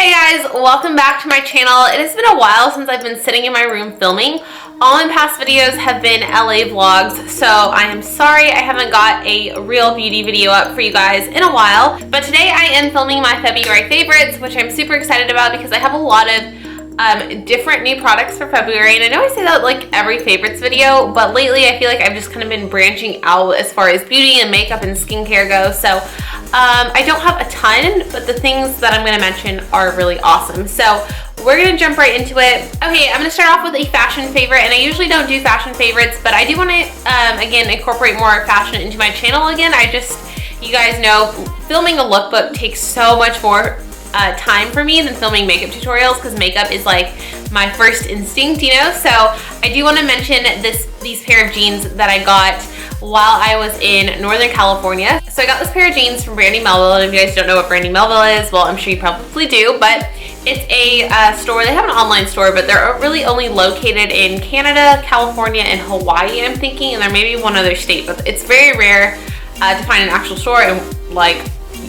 Hey guys, welcome back to my channel. It has been a while since I've been sitting in my room filming. All my past videos have been LA vlogs, so I am sorry I haven't got a real beauty video up for you guys in a while. But today I am filming my February favorites, which I'm super excited about because I have a lot of different new products for February. And I know I say that like every favorites video, but lately I feel like I've just kind of been branching out as far as beauty and makeup and skincare goes. So I don't have a ton, but the things that I'm going to mention are really awesome. So we're going to jump right into it. Okay, I'm going to start off with a fashion favorite, and I usually don't do fashion favorites, but I do want to, again, incorporate more fashion into my channel again. You guys know, filming a lookbook takes so much more time for me than filming makeup tutorials because makeup is like my first instinct, you know? So I do want to mention these pair of jeans that I got while I was in Northern California. So I got this pair of jeans from Brandy Melville, and if you guys don't know what Brandy Melville is, well, I'm sure you probably do, but it's a store. They have an online store, but they're really only located in Canada, California, and Hawaii, I'm thinking, and there may be one other state, but it's very rare to find an actual store. And like,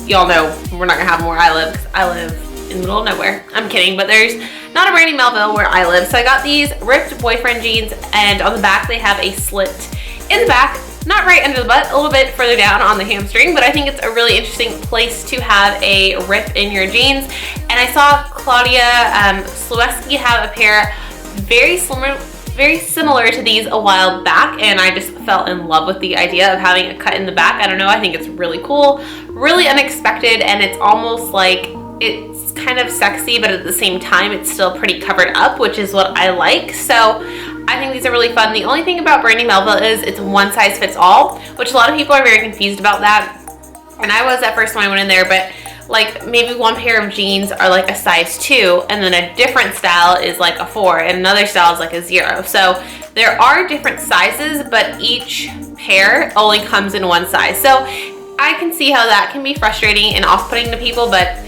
y'all know we're not gonna have them where I live because I live in the middle of nowhere. I'm kidding, but there's not a Brandy Melville where I live. So I got these ripped boyfriend jeans, and on the back they have a slit in the back, not right under the butt, a little bit further down on the hamstring, but I think it's a really interesting place to have a rip in your jeans. And I saw Claudia Sloweski have a pair very similar to these a while back, and I just fell in love with the idea of having a cut in the back. I don't know, I think it's really cool, really unexpected, and it's almost like it's kind of sexy, but at the same time it's still pretty covered up, which is what I like. So I think these are really fun. The only thing about Brandy Melville is it's one size fits all, which a lot of people are very confused about that, and I was at first when I went in there, but like maybe one pair of jeans are like a size 2, and then a different style is like a 4, and another style is like a 0. So there are different sizes, but each pair only comes in one size. So I can see how that can be frustrating and off-putting to people, but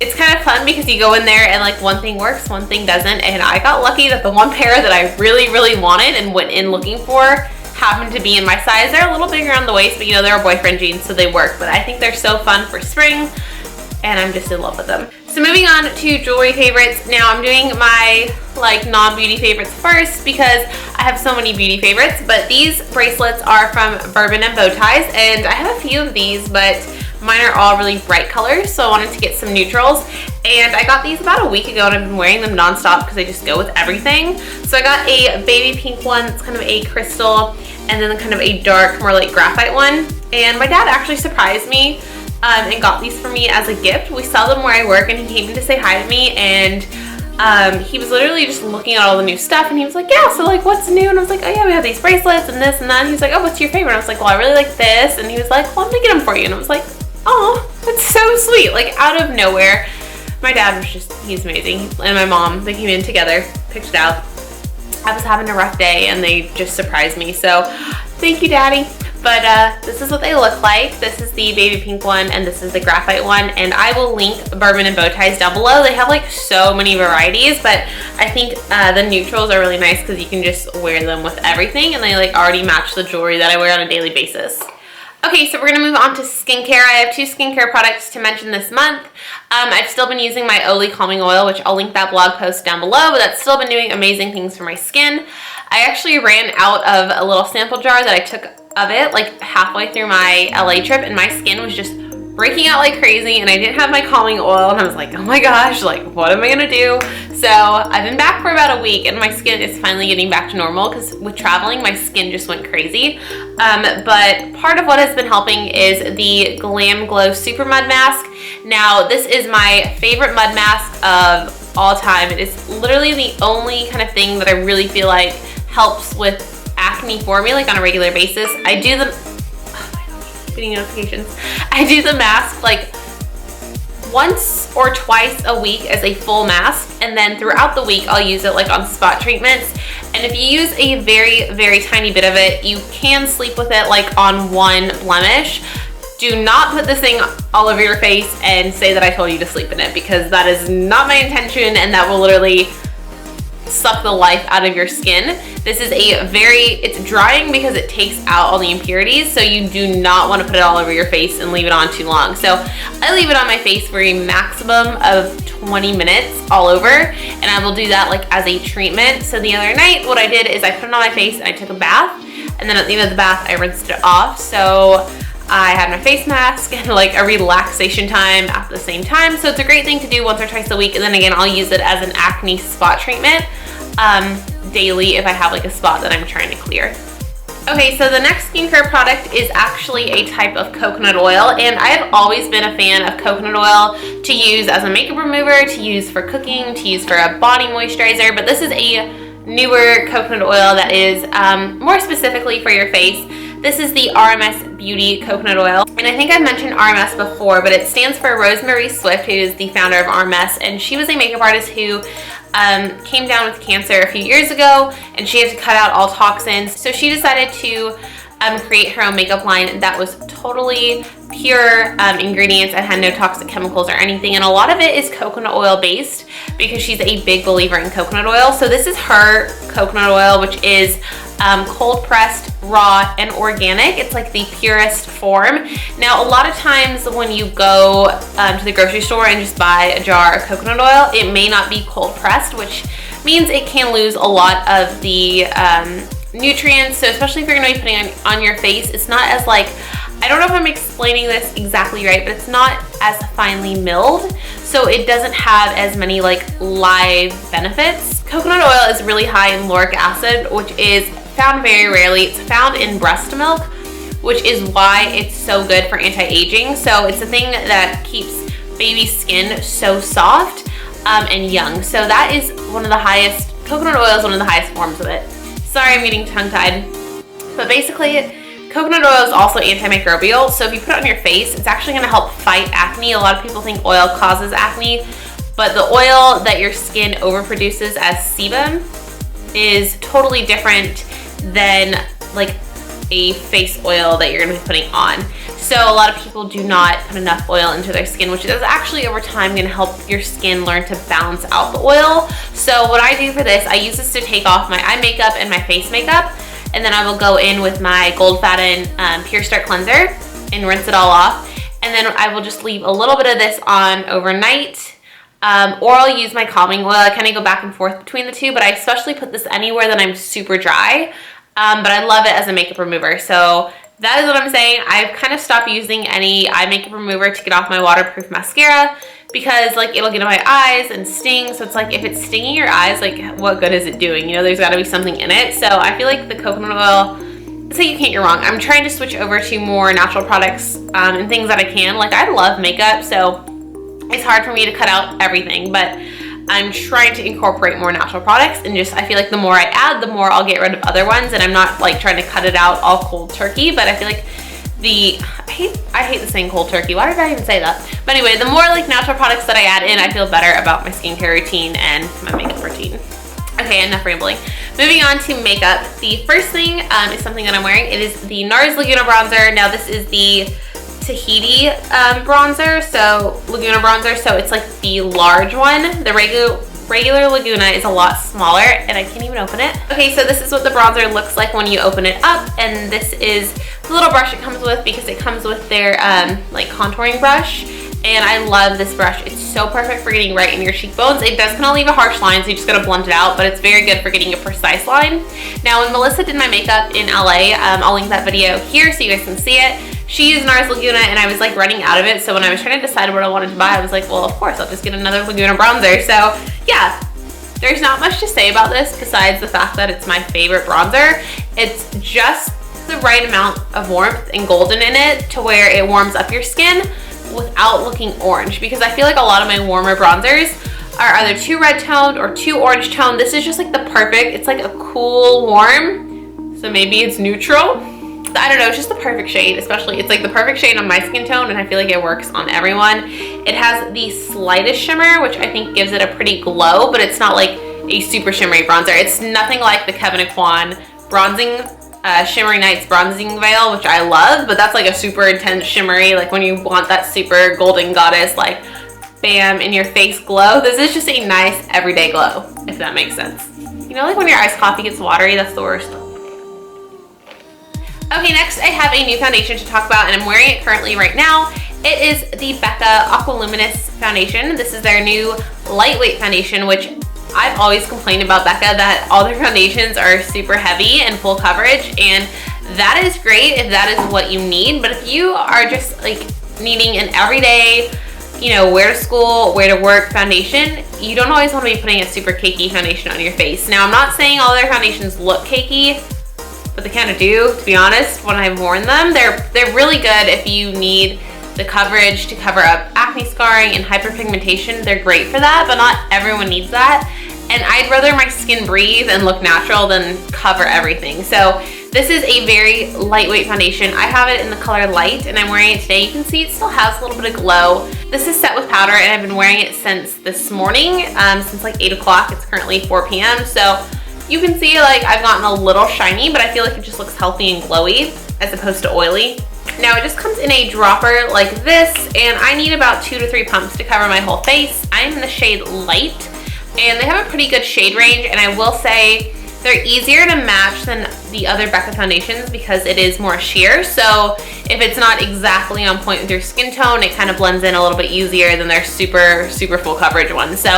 it's kind of fun because you go in there and like one thing works, one thing doesn't, and I got lucky that the one pair that I really wanted and went in looking for happened to be in my size. They're a little bigger on the waist, but you know, they're boyfriend jeans, so they work. But I think they're so fun for spring, and I'm just in love with them. So moving on to jewelry favorites. Now I'm doing my like non-beauty favorites first because I have so many beauty favorites, but these bracelets are from Bourbon and Bow Ties, and I have a few of these, but mine are all really bright colors, so I wanted to get some neutrals. And I got these about a week ago, and I've been wearing them nonstop because they just go with everything. So I got a baby pink one, it's kind of a crystal, and then kind of a dark, more like graphite one. And my dad actually surprised me and got these for me as a gift. We sell them where I work, and he came in to say hi to me, and he was literally just looking at all the new stuff, and he was like, yeah, so like what's new? And I was like, oh yeah, we have these bracelets and this and that. And he was like, oh, what's your favorite? And I was like, well, I really like this. And he was like, well, I'm gonna get them for you. And I was like, oh, that's so sweet. Like out of nowhere. My dad was just, he's amazing. And my mom, they came in together, picked it out. I was having a rough day and they just surprised me. So thank you, Daddy. But this is what they look like. This is the baby pink one, and this is the graphite one. And I will link Bourbon and Bow Ties down below. They have like so many varieties, but I think the neutrals are really nice because you can just wear them with everything, and they like already match the jewelry that I wear on a daily basis. Okay, so we're gonna move on to skincare. I have 2 skincare products to mention this month. I've still been using my Olay Calming Oil, which I'll link that blog post down below, but that's still been doing amazing things for my skin. I actually ran out of a little sample jar that I took of it like halfway through my LA trip, and my skin was just breaking out like crazy, and I didn't have my calming oil, and I was like, oh my gosh, like what am I gonna do? So I've been back for about a week, and my skin is finally getting back to normal because with traveling my skin just went crazy. But part of what has been helping is the Glam Glow Super Mud Mask. Now this is my favorite mud mask of all time. It is literally the only kind of thing that I really feel like helps with acne for me, like on a regular basis. I do the, oh my gosh, getting notifications. I do the mask like once or twice a week as a full mask, and then throughout the week I'll use it like on spot treatments. And if you use a very tiny bit of it, you can sleep with it like on one blemish. Do not put this thing all over your face and say that I told you to sleep in it, because that is not my intention, and that will literally suck the life out of your skin. This is it's drying because it takes out all the impurities, so you do not want to put it all over your face and leave it on too long. So I leave it on my face for a maximum of 20 minutes all over, and I will do that like as a treatment. So the other night, what I did is I put it on my face and I took a bath, and then at the end of the bath, I rinsed it off. So I had my face mask and like a relaxation time at the same time. So it's a great thing to do once or twice a week. And then again, I'll use it as an acne spot treatment daily if I have like a spot that I'm trying to clear. Okay, so the next skincare product is actually a type of coconut oil, and I have always been a fan of coconut oil to use as a makeup remover, to use for cooking, to use for a body moisturizer, but this is a newer coconut oil that is more specifically for your face. This is the RMS Beauty coconut oil, and I think I've mentioned RMS before, but it stands for Rosemary Swift, who is the founder of RMS, and she was a makeup artist who came down with cancer a few years ago, and she had to cut out all toxins. So she decided to create her own makeup line that was totally pure ingredients and had no toxic chemicals or anything. And a lot of it is coconut oil based because she's a big believer in coconut oil. So this is her coconut oil, which is cold pressed, raw, and organic. It's like the purest form. Now, a lot of times when you go to the grocery store and just buy a jar of coconut oil, it may not be cold pressed, which means it can lose a lot of the nutrients. So especially if you're going to be putting it on your face, it's not as like, I don't know if I'm explaining this exactly right, but it's not as finely milled, so it doesn't have as many like live benefits. Coconut oil is really high in lauric acid, which is found very rarely. It's found in breast milk, which is why it's so good for anti-aging. So it's a thing that keeps baby skin so soft and young. So that is one of the highest, coconut oil is one of the highest forms of it. Sorry, I'm getting tongue-tied. But basically, coconut oil is also antimicrobial. So if you put it on your face, it's actually gonna help fight acne. A lot of people think oil causes acne, but the oil that your skin overproduces as sebum is totally different than like a face oil that you're gonna be putting on. So a lot of people do not put enough oil into their skin, which is actually over time gonna help your skin learn to balance out the oil. So what I do for this, I use this to take off my eye makeup and my face makeup, and then I will go in with my Gold Fatten Pure Start Cleanser and rinse it all off. And then I will just leave a little bit of this on overnight, or I'll use my calming oil. I kind of go back and forth between the two, but I especially put this anywhere that I'm super dry. But I love it as a makeup remover. So that is what I'm saying. I've kind of stopped using any eye makeup remover to get off my waterproof mascara because like it'll get in my eyes and sting. So it's like if it's stinging your eyes, like what good is it doing? You know, there's gotta be something in it. So I feel like the coconut oil, so you can't get wrong. I'm trying to switch over to more natural products and things that I can. Like I love makeup, so it's hard for me to cut out everything, but I'm trying to incorporate more natural products, and just I feel like the more I add, the more I'll get rid of other ones, and I'm not like trying to cut it out all cold turkey, but I feel like I hate the saying cold turkey. Why did I even say that? But anyway, the more like natural products that I add in, I feel better about my skincare routine and my makeup routine. Okay, enough rambling. Moving on to makeup. The first thing is something that I'm wearing. It is the NARS Laguna bronzer. Now this is the Tahiti bronzer, so Laguna bronzer, so it's like the large one. The regular Laguna is a lot smaller, and I can't even open it. Okay, so this is what the bronzer looks like when you open it up, and this is the little brush it comes with because it comes with their like contouring brush, and I love this brush. It's so perfect for getting right in your cheekbones. It does kind of leave a harsh line, so you just gotta blend it out, but it's very good for getting a precise line. Now, when Melissa did my makeup in LA, I'll link that video here so you guys can see it. She used NARS Laguna, and I was like running out of it, so when I was trying to decide what I wanted to buy, I was like, well, of course, I'll just get another Laguna bronzer. So yeah, there's not much to say about this besides the fact that it's my favorite bronzer. It's just the right amount of warmth and golden in it to where it warms up your skin without looking orange, because I feel like a lot of my warmer bronzers are either too red toned or too orange toned. This is just like the perfect, it's like a cool warm, so maybe it's neutral. I don't know, it's just the perfect shade, especially it's like the perfect shade on my skin tone, and I feel like it works on everyone. It has the slightest shimmer, which I think gives it a pretty glow, but it's not like a super shimmery bronzer. It's nothing like the Kevyn Aucoin bronzing Shimmery Nights bronzing veil, which I love, but that's like a super intense shimmery, like when you want that super golden goddess, like bam, in your face glow. This is just a nice everyday glow, if that makes sense. You know, like when your iced coffee gets watery, that's the worst. Okay, next I have a new foundation to talk about, and I'm wearing it currently right now. It is the Becca Aqualuminous Foundation. This is their new lightweight foundation, which I've always complained about Becca that all their foundations are super heavy and full coverage, and that is great if that is what you need. But if you are just like needing an everyday, you know, wear to school, wear to work foundation, you don't always want to be putting a super cakey foundation on your face. Now, I'm not saying all their foundations look cakey, but they kind of do, to be honest. When I've worn them, they're really good if you need the coverage to cover up acne scarring and hyperpigmentation. They're great for that, but not everyone needs that. And I'd rather my skin breathe and look natural than cover everything. So this is a very lightweight foundation. I have it in the color light and I'm wearing it today. You can see it still has a little bit of glow. This is set with powder and I've been wearing it since this morning, since like 8 o'clock. It's currently 4 p.m. So you can see like I've gotten a little shiny, but I feel like it just looks healthy and glowy as opposed to oily. Now it just comes in a dropper like this, and I need about 2 to 3 pumps to cover my whole face. I'm in the shade light, and they have a pretty good shade range, and I will say they're easier to match than the other Becca foundations because it is more sheer. So if it's not exactly on point with your skin tone, it kind of blends in a little bit easier than their super full coverage ones. So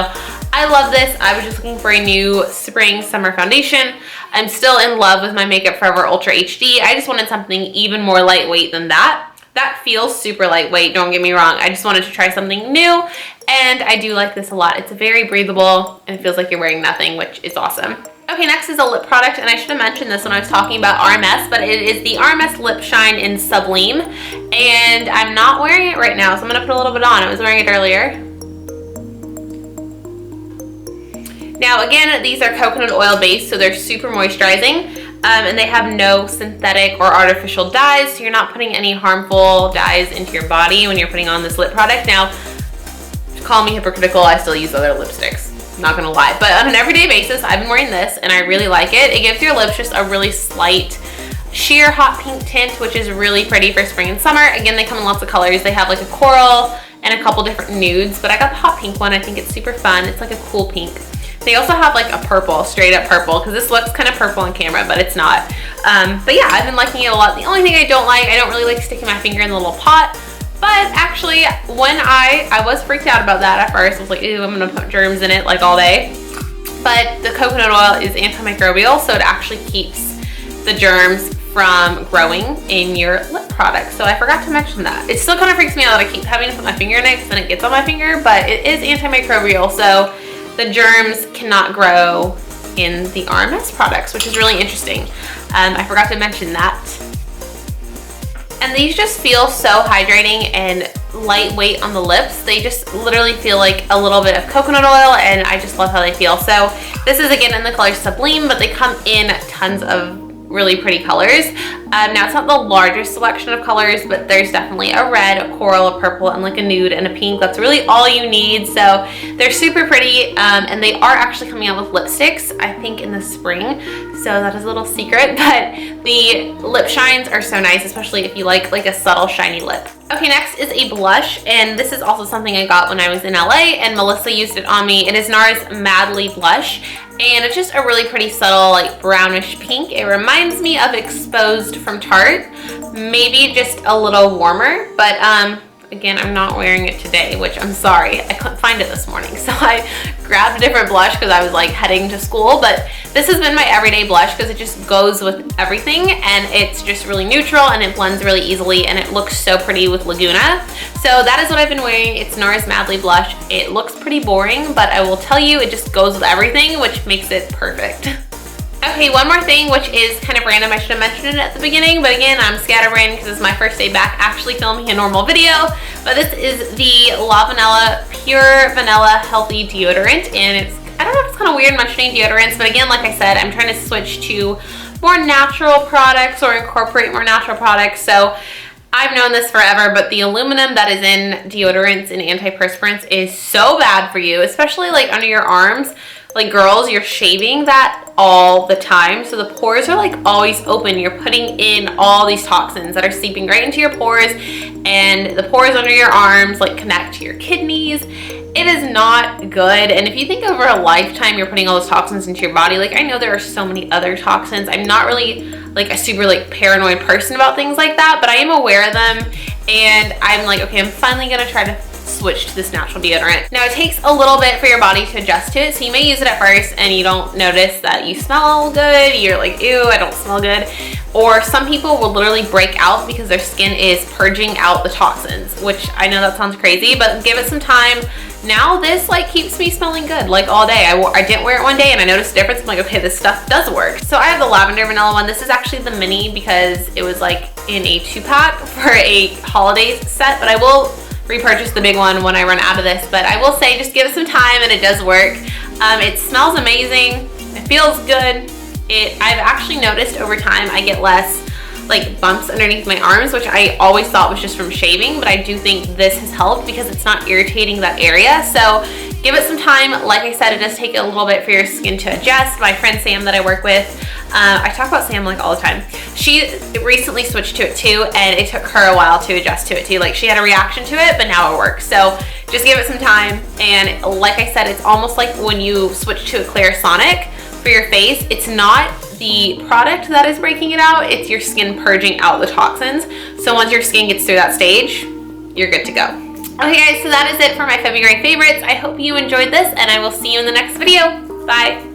I love this. I was just looking for a new spring summer foundation. I'm still in love with my Makeup Forever Ultra HD. I just wanted something even more lightweight than that. That feels super lightweight, don't get me wrong. I just wanted to try something new, and I do like this a lot. It's very breathable and it feels like you're wearing nothing, which is awesome. Okay, next is a lip product, and I should have mentioned this when I was talking about RMS, but it is the RMS Lip Shine in Sublime, and I'm not wearing it right now, so I'm gonna put a little bit on. I was wearing it earlier. Now again, these are coconut oil based, so they're super moisturizing, and they have no synthetic or artificial dyes, so you're not putting any harmful dyes into your body when you're putting on this lip product. Now, call me hypocritical, I still use other lipsticks. Not gonna lie, but on an everyday basis, I've been wearing this and I really like it. It gives your lips just a really slight sheer hot pink tint, which is really pretty for spring and summer. Again, they come in lots of colors. They have like a coral and a couple different nudes, but I got the hot pink one. I think it's super fun. It's like a cool pink. They also have like a purple, straight up purple, because this looks kind of purple on camera, but it's not. But yeah, I've been liking it a lot. The only thing I don't really like sticking my finger in the little pot. But actually, when I was freaked out about that at first. I was like, ew, I'm gonna put germs in it like all day. But the coconut oil is antimicrobial, so it actually keeps the germs from growing in your lip product. So I forgot to mention that. It still kind of freaks me out that I keep having to put my finger in it because then it gets on my finger, but it is antimicrobial, so the germs cannot grow in the RMS products, which is really interesting. I forgot to mention that. And these just feel so hydrating and lightweight on the lips. They just literally feel like a little bit of coconut oil, and I just love how they feel. So this is again in the color Sublime, but they come in tons of really pretty colors. Now it's not the largest selection of colors, but there's definitely a red, a coral, a purple, and like a nude and a pink. That's really all you need. So they're super pretty, and they are actually coming out with lipsticks, I think in the spring. So that is a little secret, but the lip shines are so nice, especially if you like a subtle shiny lip. Okay, next is a blush, and this is also something I got when I was in LA, and Melissa used it on me. It is NARS Madly Blush, and it's just a really pretty subtle, like brownish pink. It reminds me of Exposed from Tarte, maybe just a little warmer, but again, I'm not wearing it today, which I'm sorry, I couldn't find it this morning, so I grabbed a different blush because I was like heading to school. But this has been my everyday blush because it just goes with everything, and it's just really neutral and it blends really easily, and it looks so pretty with Laguna. So that is what I've been wearing. It's NARS Madly Blush. It looks pretty boring, but I will tell you, it just goes with everything, which makes it perfect. Okay, one more thing, which is kind of random. I should have mentioned it at the beginning, but again, I'm scatterbrained because it's my first day back actually filming a normal video. But this is the La Vanilla Pure Vanilla Healthy Deodorant, and it's, I don't know if it's kind of weird mentioning deodorants, but again, like I said, I'm trying to switch to more natural products or incorporate more natural products. So I've known this forever, but the aluminum that is in deodorants and antiperspirants is so bad for you, especially like under your arms. Like girls, you're shaving that all the time, so the pores are like always open. You're putting in all these toxins that are seeping right into your pores, and the pores under your arms like connect to your kidneys. It is not good. And if you think over a lifetime you're putting all those toxins into your body, like I know there are so many other toxins. I'm not really like a super like paranoid person about things like that, but I am aware of them, and I'm like, okay, I'm finally gonna try to switch to this natural deodorant. Now it takes a little bit for your body to adjust to it, so you may use it at first and you don't notice that you smell good, you're like, ew, I don't smell good. Or some people will literally break out because their skin is purging out the toxins, which I know that sounds crazy, but give it some time. Now this like keeps me smelling good like all day. I didn't wear it one day and I noticed a difference. I'm like, okay, this stuff does work. So I have the lavender vanilla one. This is actually the mini because it was like in a 2-pack for a holiday set, but I will repurchase the big one when I run out of this. But I will say, just give it some time and it does work. It smells amazing. It feels good. I've actually noticed over time I get less like bumps underneath my arms, which I always thought was just from shaving, but I do think this has helped because it's not irritating that area. So give it some time. Like I said, it does take a little bit for your skin to adjust. My friend Sam that I work with, I talk about Sam like all the time. She recently switched to it too, and it took her a while to adjust to it too. Like she had a reaction to it, but now it works. So just give it some time. And like I said, it's almost like when you switch to a Clarisonic for your face, it's not the product that is breaking it out, it's your skin purging out the toxins. So once your skin gets through that stage, you're good to go. Okay guys, so that is it for my February favorites. I hope you enjoyed this and I will see you in the next video. Bye.